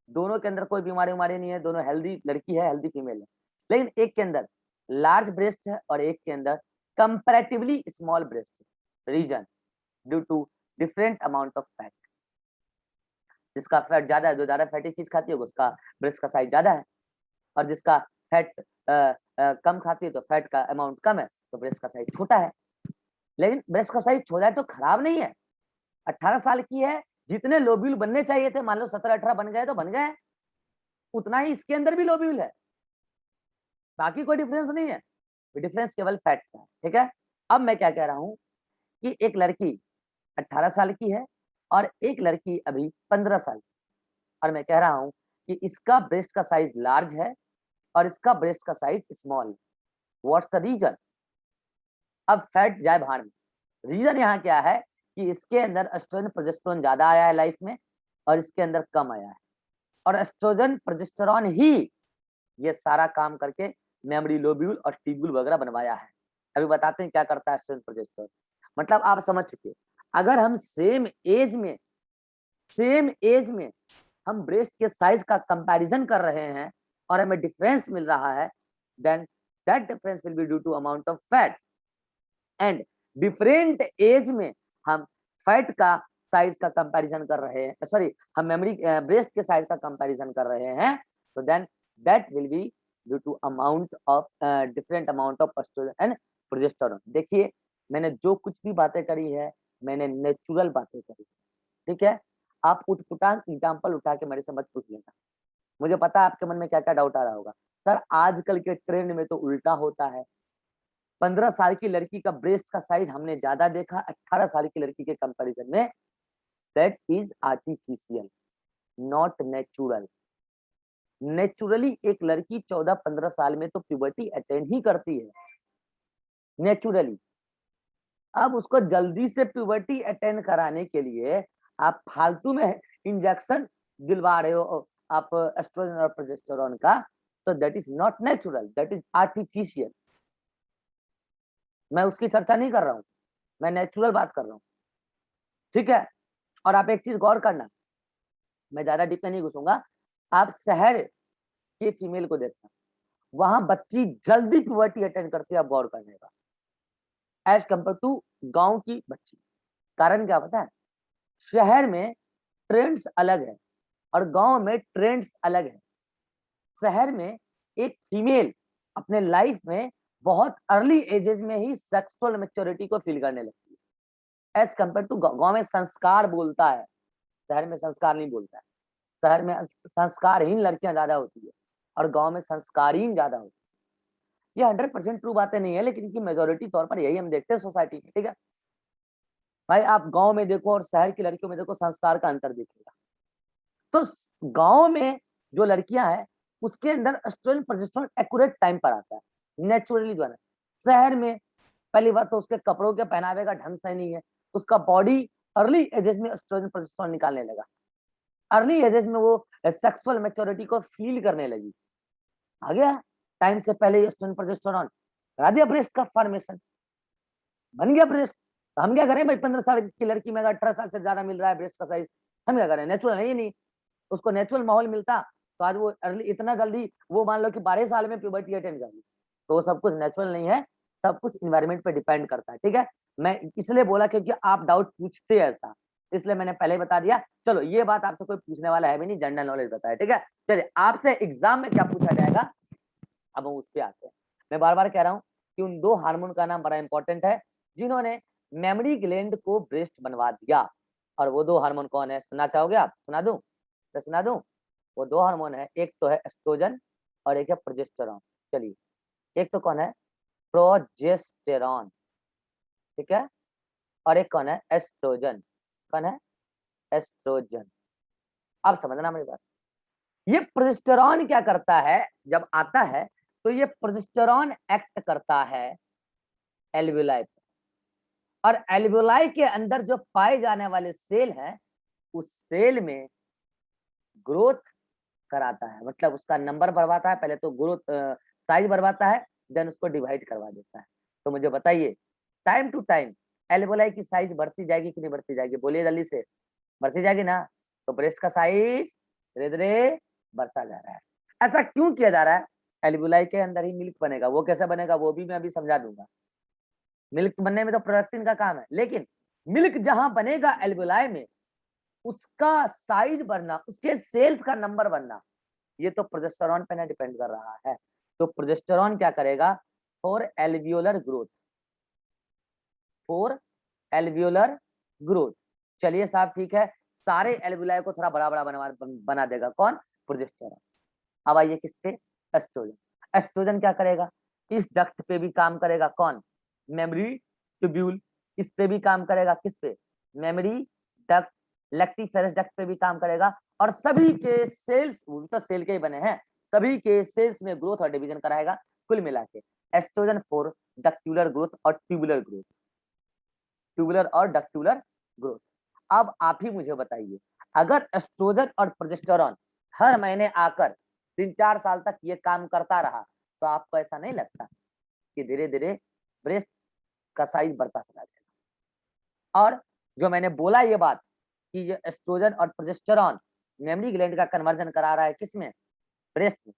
दोनों के अंदर कोई बीमारी नहीं है, दोनों हेल्दी लड़की है, हेल्दी फीमेल है। लेकिन एक के अंदर लार्ज ब्रेस्ट है और एक के अंदर कंपैरेटिवली स्मॉल ब्रेस्ट है। Reason, due to different amount of fat. जिसका फैट ज्यादा है, जो ज्यादा फैटी चीज खाती है, उसका ब्रेस्ट का साइज ज्यादा है, और जिसका फैट कम खाती है तो फैट का अमाउंट कम है, तो ब्रेस्ट का साइज छोटा है। लेकिन ब्रेस्ट का साइज छोटा है तो खराब नहीं है, 18 साल की है, जितने लोब्यूल बनने चाहिए थे, मान लो 17-18 बन गए तो बन गए, उतना ही इसके अंदर भी लोब्यूल है, बाकी कोई डिफरेंस नहीं है, डिफरेंस केवल फैट का है, ठीक है। अब मैं क्या कह रहा हूँ कि एक लड़की 18 साल की है और एक लड़की अभी 15 साल की, और मैं कह रहा हूँ कि इसका ब्रेस्ट का साइज लार्ज है और इसका ब्रेस्ट का साइज स्मॉल है। व्हाट्स द रीजन, अब फैट जाए भाड़ में, रीजन यहाँ क्या है कि इसके अंदर एस्ट्रोजन प्रोजेस्टेरोन ज्यादा आया है लाइफ में और इसके अंदर कम आया है, और एस्ट्रोजन प्रोजेस्टेरोन ही ये सारा काम करके मेमोरी लोब्यूल और ट्यूब्यूल वगैरह बनवाया है। अभी बताते हैं क्या करता है एस्ट्रोजन प्रोजेस्टेरोन, मतलब आप समझ चुके। अगर हम सेम एज में हम ब्रेस्ट के साइज का कंपैरिजन कर रहे हैं और हमें डिफरेंस मिल रहा है, then that difference will be due to amount of fat. And different age में हम फैट का साइज का कंपैरिजन कर रहे हैं, सॉरी हम मेमोरी ब्रेस्ट के साइज का कंपैरिजन कर रहे हैं, तो then that will be due to amount of different amount of oestrogen and progesterone. देखिए मैंने जो कुछ भी बातें करी है मैंने नेचुरल बातें करी, ठीक है। आप उठपुटांग एग्जाम्पल उठा के मेरे से मत पूछ लेना, मुझे पता है आपके मन में क्या क्या डाउट आ रहा होगा। सर आजकल के ट्रेंड में तो उल्टा होता है, 15 साल की लड़की का ब्रेस्ट का साइज हमने ज्यादा देखा 18 साल की लड़की के कंपैरिजन में। That is artificial, not natural. Naturally एक लड़की 14-15 साल में तो प्यूबर्टी अटेंड ही करती है नेचुरली। अब उसको जल्दी से प्यूबर्टी अटेंड कराने के लिए आप फालतू में इंजेक्शन दिलवा रहे हो आप एस्ट्रोजन और प्रोजेस्टेरोन का, तो that is not natural, that is artificial. मैं उसकी चर्चा नहीं कर रहा हूँ, मैं नेचुरल बात कर रहा हूँ, ठीक है। और आप एक चीज गौर करना, मैं ज्यादा डीप में नहीं घुसूंगा, आप शहर के फीमेल को देखना, वहां बच्ची जल्दी प्यूबर्टी अटेंड करती है, आप गौर करने का, एज कंपेयर टू गांव की बच्ची। कारण क्या पता है, शहर में ट्रेंड्स अलग है और गांव में ट्रेंड्स अलग है। शहर में एक फीमेल अपने लाइफ में बहुत अर्ली एजेज में ही सेक्सुअल मैच्योरिटी को फील करने लगती है, एज कंपेयर टू गांव में संस्कार बोलता है, शहर में संस्कार नहीं बोलता है। शहर में संस्कारहीन लड़कियां ज्यादा होती है और गांव में संस्कारहीन ज्यादा होती है। ये 100% ट्रू बातें नहीं है, लेकिन इनकी मेजोरिटी तौर पर यही हम देखते हैं सोसाइटी में, ठीक है भाई। आप गांव में देखो और शहर की लड़कियों में देखो, संस्कार का अंतर दिखेगा। तो गांव में जो लड़कियां हैं उसके अंदर एस्ट्रोजन प्रोजेस्टेरोन एक्यूरेट टाइम पर आता है, नेचुरली जो है। शहर में पहली बात तो उसके कपड़ों के पहनावे का ढंग सही नहीं है, उसका बॉडी अर्ली एजेस में एस्ट्रोजन प्रोजेस्टेरोन निकालने लगा, अर्ली एजेस में वो सेक्सुअल मैच्योरिटी को फील करने लगी, आ गया टाइम से पहले एस्ट्रोजन प्रोजेस्टेरोन करा दिया, ब्रेस्ट का फॉर्मेशन बन गया ब्रेस्ट। तो हम क्या करें भाई, 15 साल की लड़की में अगर 18 साल से ज्यादा मिल रहा है ब्रेस्ट का साइज, हम क्या करें, नेचुरल है ये नहीं, उसको नेचुरल माहौल मिलता तो आज वो अर्ली इतना जल्दी, वो मान लो कि 12 साल में प्यूबर्टी अटेंड कर ली, तो वो सब कुछ नेचुरल नहीं है, सब कुछ इन्वायरमेंट पे डिपेंड करता है, ठीक है। मैं इसलिए बोला क्योंकि आप डाउट पूछते हैं ऐसा, इसलिए मैंने पहले ही बता दिया। चलो ये बात आपसे कोई पूछने वाला है भी नहीं, जनरल नॉलेज बताया, ठीक है। चलिए आपसे एग्जाम में क्या पूछा जाएगा अब हम उस पर आते हैं। मैं बार बार कह रहा हूँ कि उन 2 हार्मोन का नाम बड़ा इंपॉर्टेंट है जिन्होंने मेमोरी ग्लैंड को ब्रेस्ट बनवा दिया, और वो 2 हार्मोन कौन है, सुनना चाहोगे आप, सुना दूं, तो सुना दूं। वो 2 हार्मोन है, एक तो है एस्ट्रोजन और एक है प्रोजेस्टेरोन। चलिए एक तो कौन है, प्रोजेस्टेरोन, ठीक है, और एक कौन है, एस्ट्रोजन। कौन है, एस्ट्रोजन। अब समझना मेरी बात, ये प्रोजेस्टेरोन क्या करता है, जब आता है तो ये प्रोजेस्टेरोन एक्ट करता है एल्वियोलाई पर, और एल्वियोलाई के अंदर जो पाए जाने वाले सेल हैं उस सेल में ग्रोथ कराता है, मतलब उसका नंबर बढ़वाता है, पहले तो ग्रोथ साइज बढ़वाता है, देन उसको डिवाइड करवा देता है। तो मुझे बताइए टाइम टू टाइम एल्वियोलाई की साइज बढ़ती जाएगी कि नहीं बढ़ती जाएगी, बोलिए जल्दी से, बढ़ती जाएगी ना। तो ब्रेस्ट का साइज धीरे धीरे बढ़ता जा रहा है। ऐसा क्यों किया जा रहा है, एल्वियोलाई के अंदर ही मिल्क बनेगा, वो कैसे बनेगा वो भी मैं अभी समझा दूंगा। मिल्क बनने में तो प्रोडक्टिन का काम है, लेकिन मिल्क जहां बनेगा एल्वियोलाई में, उसका साइज बढ़ना, उसके सेल्स का नंबर बढ़ना, ये तो प्रोजेस्टेरोन पे ना डिपेंड कर रहा है। तो प्रोजेस्टेरोन क्या करेगा, for alveolar growth, for alveolar growth. चलिए साहब ठीक है, सारे एल्वियोलाई को थोड़ा बड़ा बड़ा बना देगा कौन, प्रोजेस्टेरोन। अब आइए किस पे, एस्ट्रोजन। एस्ट्रोजन क्या करेगा, इस डक्ट पे भी काम करेगा, कौन, मेमोरी ट्यूब्यूल, इस पे भी काम करेगा, किस पे, मेमोरी डक्ट, लेक्टिफेरस डक्ट पे भी काम करेगा, और सभी के सेल्स, वो तो सेल के ही बने हैं, सभी के सेल्स में ग्रोथ और डिवीजन कराएगा। कुल मिला के एस्ट्रोजन फॉर डक्टुलर ग्रोथ और ट्यूबुलर ग्रोथ, ट्यूबुलर और डक्टुलर ग्रोथ। अब आप ही मुझे बताइए, अगर एस्ट्रोजन और प्रोजेस्टेरोन हर महीने आकर 3-4 साल तक ये काम करता रहा, तो आपको ऐसा नहीं लगता कि धीरे धीरे ब्रेस्ट का साइज बढ़ता चला जाएगा। और जो मैंने बोला ये बात कि ये एस्ट्रोजन और प्रोजेस्टेरोन मेमोरी ग्लैंड का कन्वर्जन करा रहा है किसमें, ब्रेस्ट में।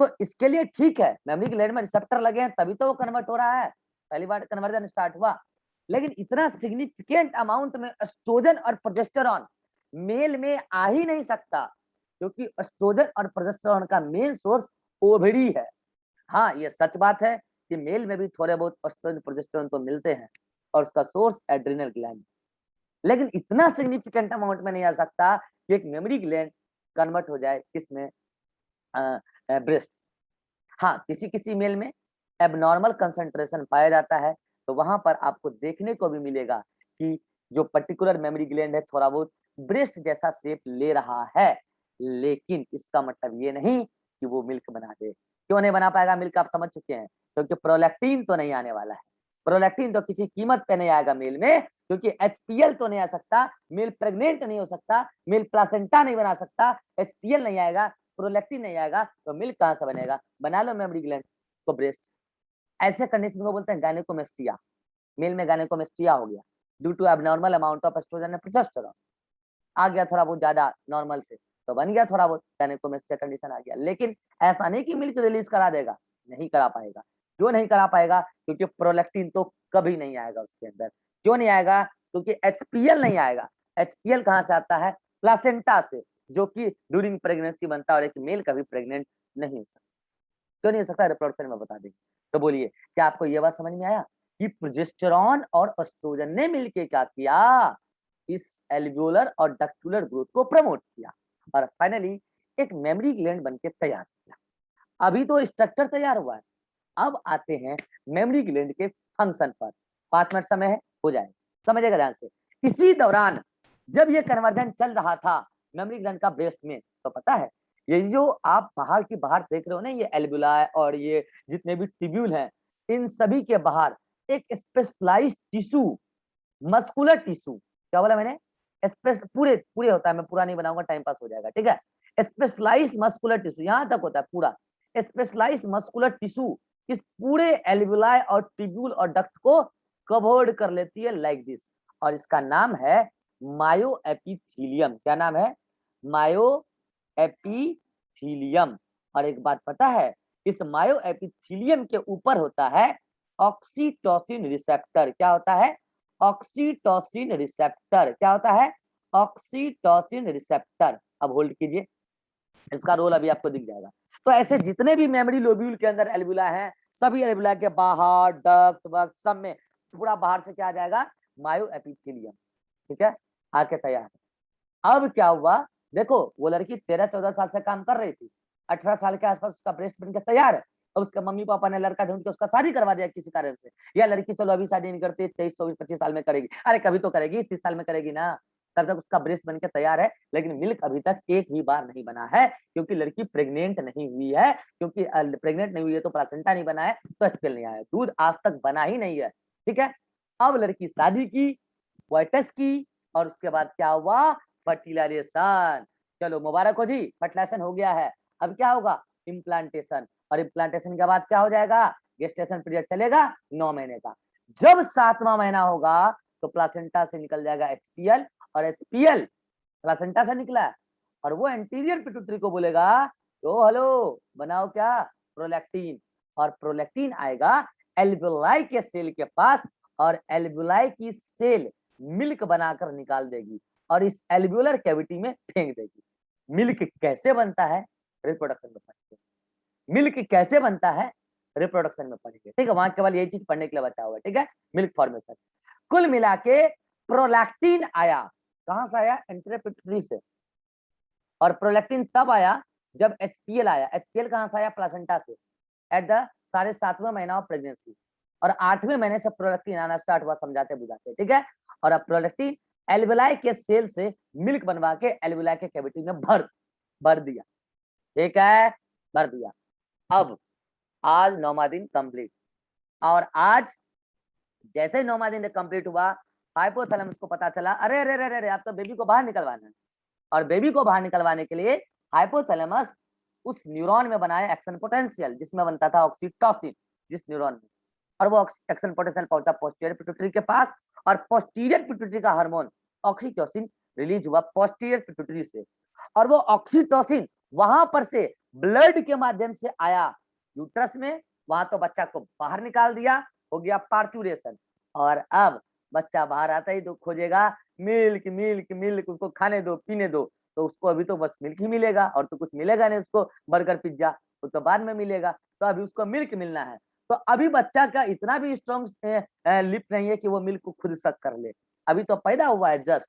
तो इसके लिए ठीक है, मेमोरी ग्लैंड में रिसेप्टर लगे हैं तभी तो वो कन्वर्ट हो रहा है, पहली बार कन्वर्जन स्टार्ट हुआ। लेकिन इतना सिग्निफिकेंट अमाउंट में एस्ट्रोजन और प्रोजेस्टेरॉन मेल में आ ही नहीं सकता, क्योंकि एस्ट्रोजन और प्रोजेस्टेरॉन का मेन सोर्स ओवरी है। हाँ, ये सच बात है कि मेल में भी थोड़े बहुत एस्ट्रोजन प्रोजेस्टेरॉन तो मिलते हैं और उसका सोर्स एड्रिनल ग्लैंड, लेकिन इतना सिग्निफिकेंट अमाउंट में नहीं आ सकता कि एक मेमोरी ग्लैंड कन्वर्ट हो जाए किसमें, ब्रेस्ट। हाँ, किसी किसी मेल में एबनॉर्मल कंसंट्रेशन पाया जाता है, तो वहां पर आपको देखने को भी मिलेगा कि जो पर्टिकुलर मेमोरी ग्लैंड है थोड़ा बहुत ब्रेस्ट जैसा शेप ले रहा है, लेकिन इसका मतलब ये नहीं कि वो मिल्क बना दे। क्यों नहीं बना पाएगा मिल्क, आप समझ चुके हैं, क्योंकि प्रोलैक्टिन तो नहीं आने वाला है। प्रोलैक्टिन तो किसी कीमत पे नहीं आएगा मेल में, क्योंकि एचपीएल तो नहीं आ सकता, मेल प्रेग्नेंट नहीं हो सकता, मेल प्लासेंटा नहीं बना सकता, एचपीएल नहीं आएगा, प्रोलैक्टिन नहीं आएगा, तो मिल्क कहां से बनेगा। बना लो मेमोरी ग्लैंड को ब्रेस्ट। ऐसे कंडीशन को बोलते हैं गायनेकोमेस्टिया। मेल में गायनेकोमेस्टिया हो गया due to abnormal amount of oestrogen and progesterone, आ गया थोड़ा बहुत ज्यादा नॉर्मल से, तो बन गया थोड़ा बहुत गायनेकोमेस्टिया कंडीशन आ गया। लेकिन ऐसा नहीं कि मिल्क रिलीज करा देगा, नहीं करा पाएगा। क्यों नहीं करा पाएगा, क्योंकि प्रोलैक्टिन तो कभी नहीं आएगा उसके अंदर। क्यों नहीं आएगा, क्योंकि एचपीएल नहीं आएगा। एचपीएल कहां से आता है, प्लासेंटा से, जो कि ड्यूरिंग प्रेगनेंसी बनता है, और एक मेल कभी प्रेग्नेंट नहीं हो सकता। क्यों नहीं हो सकता, रिप्रोडक्शन में बता देंगे। तो बोलिए, क्या आपको यह बात समझ में आया कि प्रोजेस्टेरॉन और एस्ट्रोजन ने मिलकर क्या किया, इस एल्वियोलर और डक्टुलर ग्रोथ को प्रमोट किया, और फाइनली एक मेमोरी ग्लैंड बनके तैयार किया। अभी तो स्ट्रक्चर तैयार हुआ है, अब आते हैं मेमोरी ग्लैंड के फंक्शन पर। 5 मिनट समय है, हो जाएगा, समझिएगा ध्यान से। इसी दौरान जब ये कन्वर्जन चल रहा था मेमोरी ग्लैंड का ब्रेस्ट में, तो पता है ये जो आप बाहर की बाहर देख रहे हो ना, ये एल्वियोलाई और ये जितने भी ट्यूब्यूल हैं, इन सभी के बाहर एक स्पेशलाइज्ड टिश्यू, मस्कुलर टिश्यू, क्या बोला मैंने, पूरे पूरे होता है, मैं पूरा नहीं बनाऊंगा, टाइम पास हो जाएगा, ठीक है। स्पेशलाइज्ड मस्कुलर टिश्यू यहां तक होता है पूरा। स्पेशलाइज्ड मस्कुलर टिश्यू इस पूरे एल्वियोलाई और ट्यूब्यूल और डक्ट को कवर्ड कर लेती है लाइक दिस, और इसका नाम है मायो एपिथीलियम। क्या नाम है, मायो एपिथीलियम। और एक बात पता है, इस मायो एपिथीलियम के ऊपर होता है ऑक्सीटोसिन रिसेप्टर। क्या होता है, ऑक्सीटोसिन रिसेप्टर। क्या होता है, ऑक्सीटोसिन रिसेप्टर। अब होल्ड कीजिए, इसका रोल अभी आपको दिख जाएगा। तो ऐसे जितने भी मेमोरी लोब्यूल के अंदर एल्वियोला हैं, सभी एल्वियोला के बाहर डक्ट वक्त सब में पूरा बाहर से क्या आ जाएगा, मायो एपिथेलियम, ठीक है, आके तैयार है। अब क्या हुआ, देखो वो लड़की 13-14 साल से काम कर रही थी, 18 साल के आसपास उसका ब्रेस्ट बन के तैयार है। अब उसके मम्मी पापा ने लड़का ढूंढ के उसका शादी करवा दिया किसी कारण से, या लड़की चलो अभी शादी नहीं करती, 23, 24, 25 साल में करेगी। अरे कभी तो करेगी, 30 साल में करेगी ना, तब तक उसका ब्रेस्ट बन के तैयार है। लेकिन मिल्क अभी तक एक भी बार नहीं बना है, क्योंकि लड़की प्रेग्नेंट नहीं हुई है। क्योंकि प्रेग्नेंट नहीं हुई है तो प्लासेंटा नहीं बना है, तो एचपीएल नहीं आया, दूध आज तक बना ही नहीं है, ठीक है। अब लड़की शादी की, वाइटस की, और उसके बाद क्या हुआ, फर्टिलाइजेशन। चलो मुबारक हो जी, फर्टिलाइजेशन हो गया है। अब क्या होगा, इम्प्लांटेशन, और इम्प्लांटेशन के बाद क्या हो जाएगा, गेस्टेशन पीरियड चलेगा 9 महीने का। जब 7वां महीना होगा तो प्लासेंटा से निकल जाएगा एचपीएल, और एचपीएल प्लासेंटा से निकला है, और वो एंटीरियर पिट्यूटरी को बोलेगा तो हेलो बनाओ क्या, प्रोलैक्टिन। और प्रोलैक्टिन आएगा एल्वियोलाई के सेल के पास, और एल्वियोलाई की सेल मिल्क बनाकर निकाल देगी और इस एल्वियोलर कैविटी में फेंक देगी। मिल्क कैसे बनता है, रिप्रोडक्शन में पढ़ेंगे। मिल्क कैसे बनता है, रिप्रोडक्शन में पढ़ेंगे, ठीक है। वहां केवल यही चीज पढ़ने के लिए बचा हुआ है, ठीक है, मिल्क फॉर्मेशन। कुल मिला के प्रोलैक्टिन आया, कहां से आया, एंटीरियर पिट्यूटरी से, और प्रोलैक्टिन तब आया जब एचपीएल आया। एचपीएल कहां से आया, प्लासेंटा से, एट द 7.5वां महीना ऑफ प्रेगनेंसी, और 8वें महीने से प्रोलैक्टिन आना स्टार्ट हुआ, समझाते बुझाते, ठीक है। और अब प्रोलैक्टिन एल्वियोलाई के सेल से मिल्क बनवा के एल्वियोलाई के कैविटी में भर दिया, ठीक है, भर दिया। अब आज 9वां दिन कंप्लीट, और आज जैसे ही 9वां दिन कंप्लीट हुआ, हाइपोथैलेमस को पता चला, अरे अरे अरे अरे, आप तो बेबी को बाहर निकलवाना है। और बेबी को बाहर निकलवाने के लिए हाइपोथैलेमस उस न्यूरॉन में बनाया एक्शन पोटेंशियल, जिसमें बनता था ऑक्सीटोसिन, जिस न्यूरॉन में, और वो एक्शन पोटेंशियल पहुंचा पोस्टीरियर पिट्यूटरी के पास, और पोस्टीरियर पिट्यूटरी का हार्मोन ऑक्सीटोसिन रिलीज हुआ पोस्टीरियर पिट्यूटरी से, और वो ऑक्सीटोसिन वहां पर से ब्लड के माध्यम से आया यूट्रस में, वहां तो बच्चा को बाहर निकाल दिया, हो गया पार्चुरेशन। और अब बच्चा बाहर आता ही तो खोजेगा मिल्क मिल्क मिल्क, उसको खाने दो पीने दो, तो उसको अभी तो बस मिल्क ही मिलेगा, और तो कुछ मिलेगा नहीं उसको, बर्गर पिज्जा वो तो बाद में मिलेगा, तो अभी उसको मिल्क मिलना है। तो अभी बच्चा का इतना भी स्ट्रॉन्ग लिप नहीं है कि वो मिल्क को खुद सक कर ले, अभी तो पैदा हुआ है जस्ट,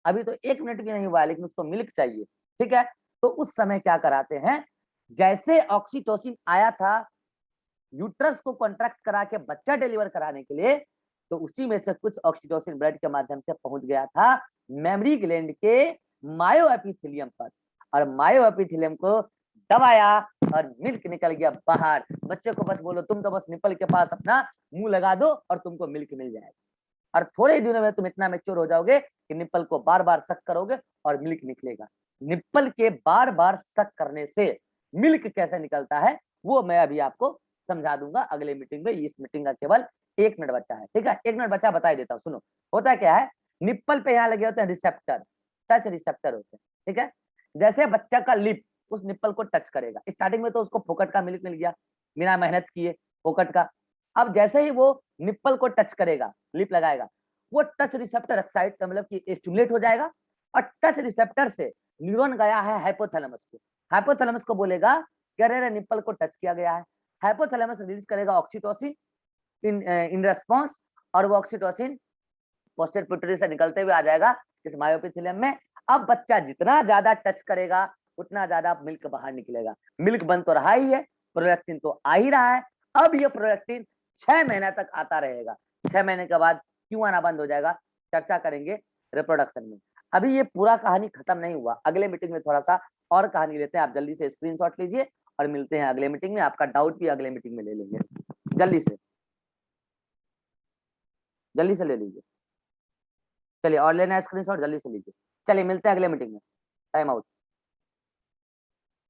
अभी तो 1 मिनट भी नहीं हुआ है, लेकिन उसको मिल्क चाहिए, ठीक है। तो उस समय क्या कराते हैं, जैसे ऑक्सीटोसिन आया था यूट्रस को कॉन्ट्रैक्ट करा के बच्चा डिलीवर कराने के लिए, तो उसी में से कुछ ऑक्सीटोसिन ब्लड के माध्यम से पहुंच गया था मेमरी ग्लैंड के मायोएपिथेलियम पर, और मायोएपिथेलियम को दबाया और मिल्क निकल गया बाहर। बच्चे को बस बोलो तुम तो बस निपल के पास अपना मुंह लगा दो और तुमको मिल्क मिल जाएगा, और थोड़े ही दिनों में तुम इतना मैच्योर हो जाओगे कि निप्पल को बार बार सक करोगे और मिल्क निकलेगा। निप्पल के बार बार सक करने से मिल्क कैसे निकलता है वो मैं अभी आपको समझा दूंगा अगले मीटिंग में। इस मीटिंग का केवल 1 मिनट बचा है, ठीक है, 1 मिनट बचा, बता देता हूँ। सुनो, होता क्या है, निप्पल पे यहाँ लगे होते हैं रिसेप्टर, टच रिसेप्टर होते हैं, ठीक है। जैसे बच्चा का लिप उस निप्पल को टच करेगा, स्टार्टिंग में तो उसको फोकट का मिल्क मिल गया बिना मेहनत किए, फोकट का। अब जैसे ही वो निप्पल को टच करेगा, लिप लगाएगा, वो टच रिसेप्टर एक्साइट मतलब कि स्टिमुलेट हो जाएगा, और टच रिसेप्टर से न्यूरॉन गया है हाइपोथैलेमस को, हाइपोथैलेमस को बोलेगा कि अरे निप्पल को टच किया गया है, हाइपोथैलेमस रिलीज करेगा ऑक्सीटोसिन इन रेस्पॉन्स, और वो ऑक्सीटोसिन पोस्टेरियर पिट्यूटरी से निकलते हुए आ जाएगा इस मायोएपिथेलियम में। अब बच्चा जितना ज्यादा टच करेगा उतना ज्यादा मिल्क बाहर निकलेगा, मिल्क बन तो रहा ही है, प्रोलैक्टिन तो आ ही रहा है। अब ये प्रोलैक्टिन 6 महीने तक आता रहेगा, 6 महीने के बाद क्यों आना बंद हो जाएगा, चर्चा करेंगे रिप्रोडक्शन में। अभी ये पूरा कहानी खत्म नहीं हुआ, अगले मीटिंग में थोड़ा सा और कहानी लेते हैं। आप जल्दी से स्क्रीनशॉट लीजिए और मिलते हैं अगले मीटिंग में, आपका डाउट भी अगले मीटिंग में ले लेंगे, जल्दी से ले लीजिए। चलिए, और लेना है स्क्रीनशॉट, जल्दी से लीजिए। चलिए मिलते हैं अगले मीटिंग में, टाइम आउट।